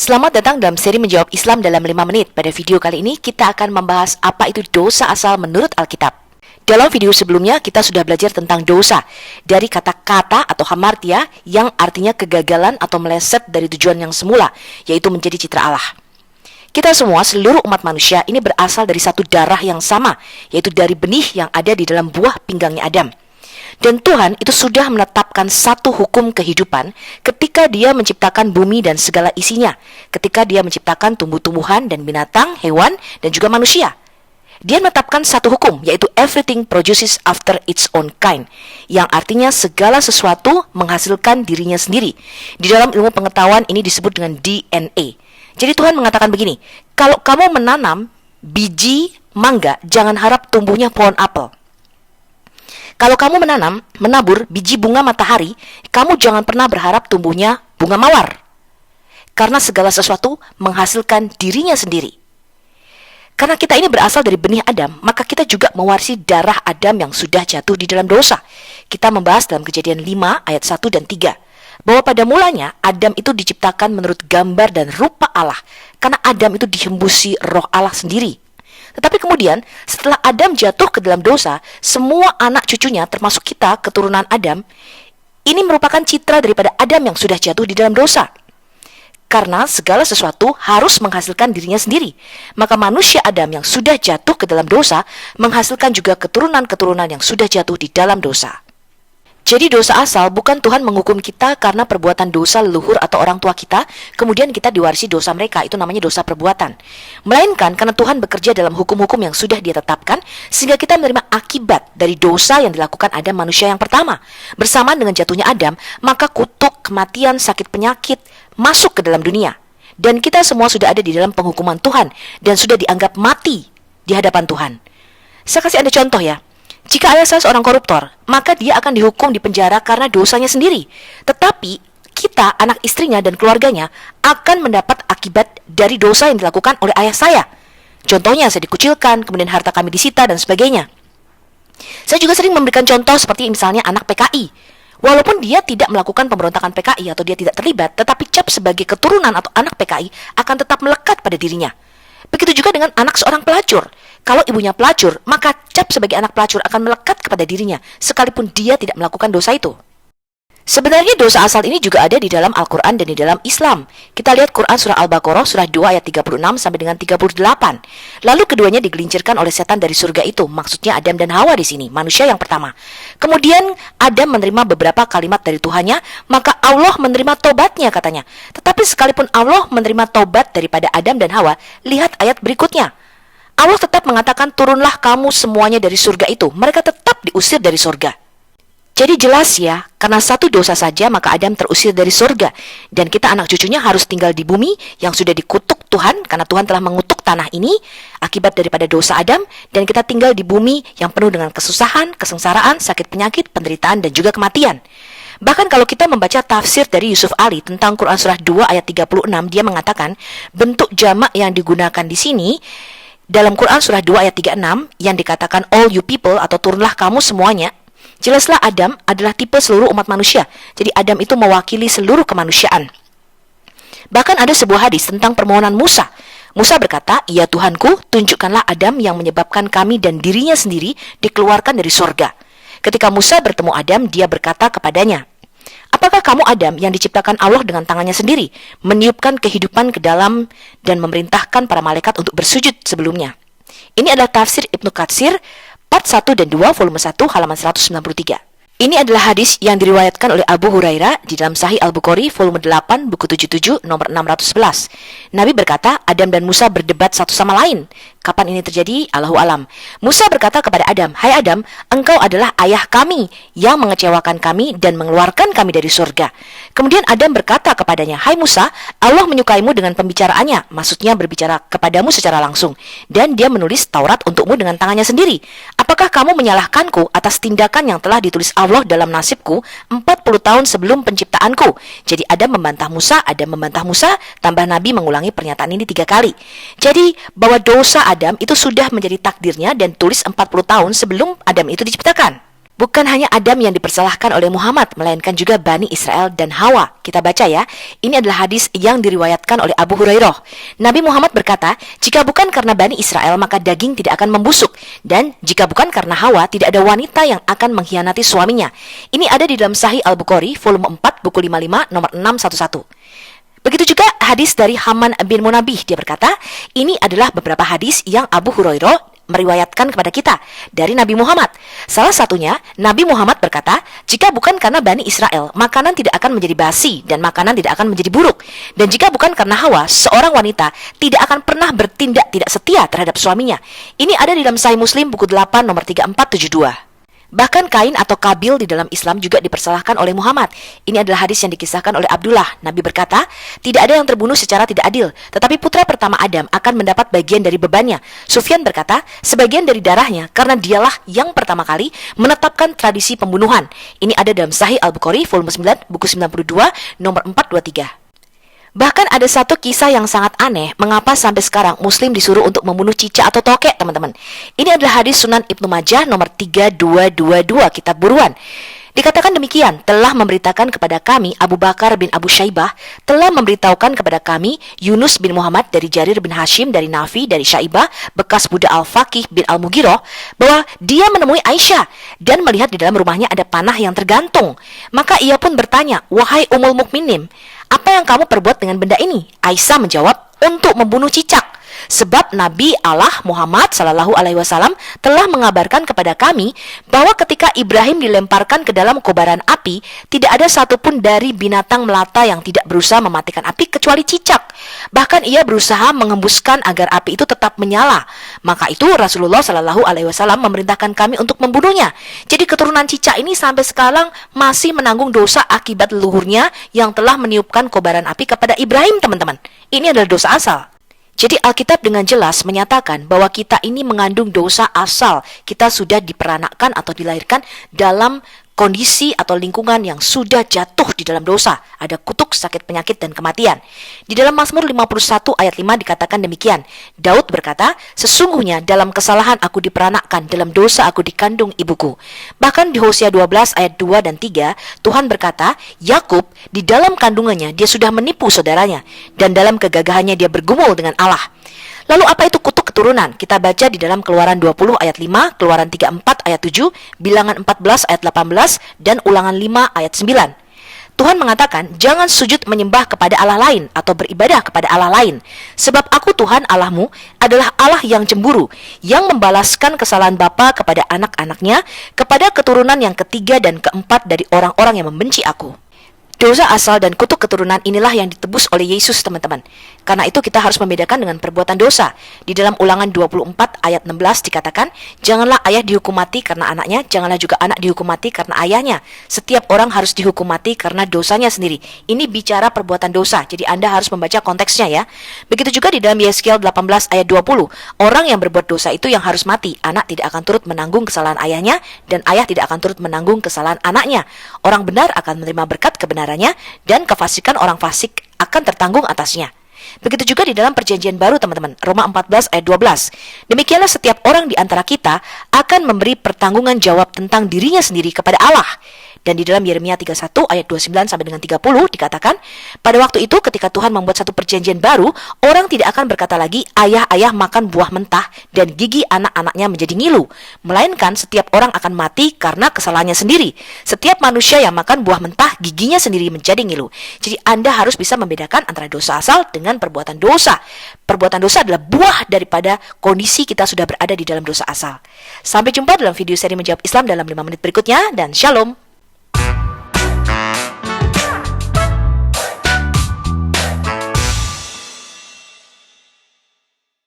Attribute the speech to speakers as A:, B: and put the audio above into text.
A: Selamat datang dalam seri Menjawab Islam dalam 5 menit. Pada video kali ini kita akan membahas apa itu dosa asal menurut Alkitab. Dalam video sebelumnya kita sudah belajar tentang dosa dari kata-kata atau hamartia yang artinya kegagalan atau meleset dari tujuan yang semula, yaitu menjadi citra Allah. Kita semua, seluruh umat manusia ini berasal dari satu darah yang sama, yaitu dari benih yang ada di dalam buah pinggangnya Adam. Dan Tuhan itu sudah menetapkan satu hukum kehidupan ketika Dia menciptakan bumi dan segala isinya, ketika Dia menciptakan tumbuh-tumbuhan dan binatang, hewan, dan juga manusia. Dia menetapkan satu hukum, yaitu everything produces after its own kind, yang artinya segala sesuatu menghasilkan dirinya sendiri. Di dalam ilmu pengetahuan ini disebut dengan DNA. Jadi Tuhan mengatakan begini, kalau kamu menanam biji mangga, jangan harap tumbuhnya pohon apel. Kalau kamu menabur biji bunga matahari, kamu jangan pernah berharap tumbuhnya bunga mawar. Karena segala sesuatu menghasilkan dirinya sendiri. Karena kita ini berasal dari benih Adam, maka kita juga mewarisi darah Adam yang sudah jatuh di dalam dosa. Kita membahas dalam Kejadian 5 ayat 1 dan 3. Bahwa pada mulanya Adam itu diciptakan menurut gambar dan rupa Allah. Karena Adam itu dihembusi roh Allah sendiri. Tetapi kemudian setelah Adam jatuh ke dalam dosa, semua anak cucunya termasuk kita, keturunan Adam, ini merupakan citra daripada Adam yang sudah jatuh di dalam dosa. Karena segala sesuatu harus menghasilkan dirinya sendiri. Maka manusia Adam yang sudah jatuh ke dalam dosa menghasilkan juga keturunan-keturunan yang sudah jatuh di dalam dosa. Jadi dosa asal bukan Tuhan menghukum kita karena perbuatan dosa leluhur atau orang tua kita, kemudian kita diwarisi dosa mereka, itu namanya dosa perbuatan. Melainkan karena Tuhan bekerja dalam hukum-hukum yang sudah Dia tetapkan, sehingga kita menerima akibat dari dosa yang dilakukan Adam manusia yang pertama. Bersamaan dengan jatuhnya Adam, maka kutuk, kematian, sakit penyakit masuk ke dalam dunia. Dan kita semua sudah ada di dalam penghukuman Tuhan, dan sudah dianggap mati di hadapan Tuhan. Saya kasih Anda contoh ya. Jika ayah saya seorang koruptor, maka dia akan dihukum di penjara karena dosanya sendiri. Tetapi kita, anak istrinya dan keluarganya, akan mendapat akibat dari dosa yang dilakukan oleh ayah saya. Contohnya, saya dikucilkan, kemudian harta kami disita, dan sebagainya. Saya juga sering memberikan contoh seperti misalnya anak PKI. Walaupun dia tidak melakukan pemberontakan PKI atau dia tidak terlibat, tetapi cap sebagai keturunan atau anak PKI akan tetap melekat pada dirinya. Begitu juga dengan anak seorang pelacur. Kalau ibunya pelacur, maka cap sebagai anak pelacur akan melekat kepada dirinya, sekalipun dia tidak melakukan dosa itu. Sebenarnya dosa asal ini juga ada di dalam Al-Quran dan di dalam Islam. Kita lihat Quran surah Al-Baqarah surah 2 ayat 36 sampai dengan 38. Lalu keduanya digelincirkan oleh setan dari surga itu, maksudnya Adam dan Hawa di sini, manusia yang pertama. Kemudian Adam menerima beberapa kalimat dari Tuhannya, maka Allah menerima tobatnya katanya. Tetapi sekalipun Allah menerima tobat daripada Adam dan Hawa, lihat ayat berikutnya. Allah tetap mengatakan, turunlah kamu semuanya dari surga itu. Mereka tetap diusir dari surga. Jadi jelas ya, karena satu dosa saja maka Adam terusir dari surga. Dan kita anak cucunya harus tinggal di bumi yang sudah dikutuk Tuhan, karena Tuhan telah mengutuk tanah ini akibat daripada dosa Adam. Dan kita tinggal di bumi yang penuh dengan kesusahan, kesengsaraan, sakit penyakit, penderitaan, dan juga kematian. Bahkan kalau kita membaca tafsir dari Yusuf Ali tentang Quran surah 2 ayat 36, dia mengatakan bentuk jamak yang digunakan di sini dalam Quran surah 2 ayat 36 yang dikatakan all you people atau turunlah kamu semuanya, jelaslah Adam adalah tipe seluruh umat manusia. Jadi Adam itu mewakili seluruh kemanusiaan. Bahkan ada sebuah hadis tentang permohonan Musa. Musa berkata, ya Tuhanku, tunjukkanlah Adam yang menyebabkan kami dan dirinya sendiri dikeluarkan dari surga. Ketika Musa bertemu Adam, dia berkata kepadanya, apakah kamu Adam yang diciptakan Allah dengan tangannya sendiri, meniupkan kehidupan ke dalam dan memerintahkan para malaikat untuk bersujud sebelumnya? Ini adalah tafsir Ibnu Katsir, part 1 dan 2, volume 1, halaman 193. Ini adalah hadis yang diriwayatkan oleh Abu Hurairah di dalam Sahih Al-Bukhari, volume 8, buku 77, nomor 611. Nabi berkata, Adam dan Musa berdebat satu sama lain. Kapan ini terjadi? Allahu alam. Musa berkata kepada Adam, hai Adam, engkau adalah ayah kami yang mengecewakan kami dan mengeluarkan kami dari surga. Kemudian Adam berkata kepadanya, hai Musa, Allah menyukaimu dengan pembicaraannya, maksudnya berbicara kepadamu secara langsung. Dan dia menulis Taurat untukmu dengan tangannya sendiri. Apakah kamu menyalahkanku atas tindakan yang telah ditulis Allah dalam nasibku 40 tahun sebelum penciptaanku? Jadi Adam membantah Musa, tambah Nabi mengulangi pernyataan ini 3 kali. Jadi bahwa dosa Adam itu sudah menjadi takdirnya dan tulis 40 tahun sebelum Adam itu diciptakan. Bukan hanya Adam yang dipersalahkan oleh Muhammad, melainkan juga Bani Israel dan Hawa. Kita baca ya, ini adalah hadis yang diriwayatkan oleh Abu Hurairah. Nabi Muhammad berkata, jika bukan karena Bani Israel, maka daging tidak akan membusuk. Dan jika bukan karena Hawa, tidak ada wanita yang akan mengkhianati suaminya. Ini ada di dalam Sahih Al-Bukhari, volume 4, buku 55, nomor 611. Begitu juga hadis dari Haman bin Munabih. Dia berkata, ini adalah beberapa hadis yang Abu Hurairah meriwayatkan kepada kita dari Nabi Muhammad. Salah satunya, Nabi Muhammad berkata, jika bukan karena Bani Israel, makanan tidak akan menjadi basi dan makanan tidak akan menjadi buruk. Dan jika bukan karena Hawa, seorang wanita tidak akan pernah bertindak tidak setia terhadap suaminya. Ini ada di dalam Sahih Muslim buku 8 nomor 3472. Bahkan Kain atau Kabil di dalam Islam juga dipersalahkan oleh Muhammad. Ini adalah hadis yang dikisahkan oleh Abdullah. Nabi berkata, tidak ada yang terbunuh secara tidak adil, tetapi putra pertama Adam akan mendapat bagian dari bebannya. Sufyan berkata, sebagian dari darahnya, karena dialah yang pertama kali menetapkan tradisi pembunuhan. Ini ada dalam Sahih Al-Bukhari, volume 9, buku 92, nomor 423. Bahkan ada satu kisah yang sangat aneh, mengapa sampai sekarang Muslim disuruh untuk membunuh cicak atau tokek, teman-teman. Ini adalah hadis Sunan Ibnu Majah nomor 3222, kitab buruan. Dikatakan demikian, telah memberitakan kepada kami Abu Bakar bin Abu Syaibah, telah memberitahukan kepada kami Yunus bin Muhammad dari Jarir bin Hashim, dari Nafi, dari Syaibah, bekas budak Al-Faqih bin Al-Mughirah, bahwa dia menemui Aisyah dan melihat di dalam rumahnya ada panah yang tergantung. Maka ia pun bertanya, wahai Ummul Mukminin, apa yang kamu perbuat dengan benda ini? Aisyah menjawab, untuk membunuh cicak. Sebab Nabi Allah Muhammad SAW telah mengabarkan kepada kami bahwa ketika Ibrahim dilemparkan ke dalam kobaran api, tidak ada satupun dari binatang melata yang tidak berusaha mematikan api kecuali cicak. Bahkan ia berusaha mengembuskan agar api itu tetap menyala. Maka itu Rasulullah SAW memerintahkan kami untuk membunuhnya. Jadi keturunan cicak ini sampai sekarang masih menanggung dosa akibat leluhurnya yang telah meniupkan kobaran api kepada Ibrahim, teman-teman. Ini adalah dosa asal. Jadi Alkitab dengan jelas menyatakan bahwa kita ini mengandung dosa asal. Kita sudah diperanakkan atau dilahirkan dalam kondisi atau lingkungan yang sudah jatuh di dalam dosa. Ada kutuk, sakit, penyakit, dan kematian. Di dalam Mazmur 51 ayat 5 dikatakan demikian. Daud berkata, sesungguhnya dalam kesalahan aku diperanakkan, dalam dosa aku dikandung ibuku. Bahkan di Hosea 12 ayat 2 dan 3, Tuhan berkata, Yakub di dalam kandungannya dia sudah menipu saudaranya, dan dalam kegagahannya dia bergumul dengan Allah. Lalu apa itu kutuk keturunan? Kita baca di dalam Keluaran 20 ayat 5, Keluaran 34 ayat 7, Bilangan 14 ayat 18, dan Ulangan 5 ayat 9. Tuhan mengatakan, jangan sujud menyembah kepada Allah lain atau beribadah kepada Allah lain. Sebab aku Tuhan Allahmu adalah Allah yang cemburu, yang membalaskan kesalahan bapa kepada anak-anaknya, kepada keturunan yang ketiga dan keempat dari orang-orang yang membenci aku. Dosa asal dan kutuk keturunan inilah yang ditebus oleh Yesus, teman-teman. Karena itu kita harus membedakan dengan perbuatan dosa. Di dalam Ulangan 24 ayat 16 dikatakan, janganlah ayah dihukum mati karena anaknya, janganlah juga anak dihukum mati karena ayahnya. Setiap orang harus dihukum mati karena dosanya sendiri. Ini bicara perbuatan dosa, jadi Anda harus membaca konteksnya ya. Begitu juga di dalam Yeskiel 18 ayat 20, orang yang berbuat dosa itu yang harus mati. Anak tidak akan turut menanggung kesalahan ayahnya, dan ayah tidak akan turut menanggung kesalahan anaknya. Orang benar akan menerima berkat kebenaran, dan kefasikan orang fasik akan tertanggung atasnya. Begitu juga di dalam perjanjian baru, teman-teman, Roma 14 ayat 12. Demikianlah setiap orang di antara kita akan memberi pertanggungan jawab tentang dirinya sendiri kepada Allah. Dan di dalam Yeremia 31 ayat 29 sampai dengan 30 dikatakan, pada waktu itu ketika Tuhan membuat satu perjanjian baru, orang tidak akan berkata lagi, ayah-ayah makan buah mentah dan gigi anak-anaknya menjadi ngilu. Melainkan setiap orang akan mati karena kesalahannya sendiri. Setiap manusia yang makan buah mentah, giginya sendiri menjadi ngilu. Jadi Anda harus bisa membedakan antara dosa asal dengan perbuatan dosa. Perbuatan dosa adalah buah daripada kondisi kita sudah berada di dalam dosa asal. Sampai jumpa dalam video seri Menjawab Islam dalam 5 menit berikutnya, dan Shalom.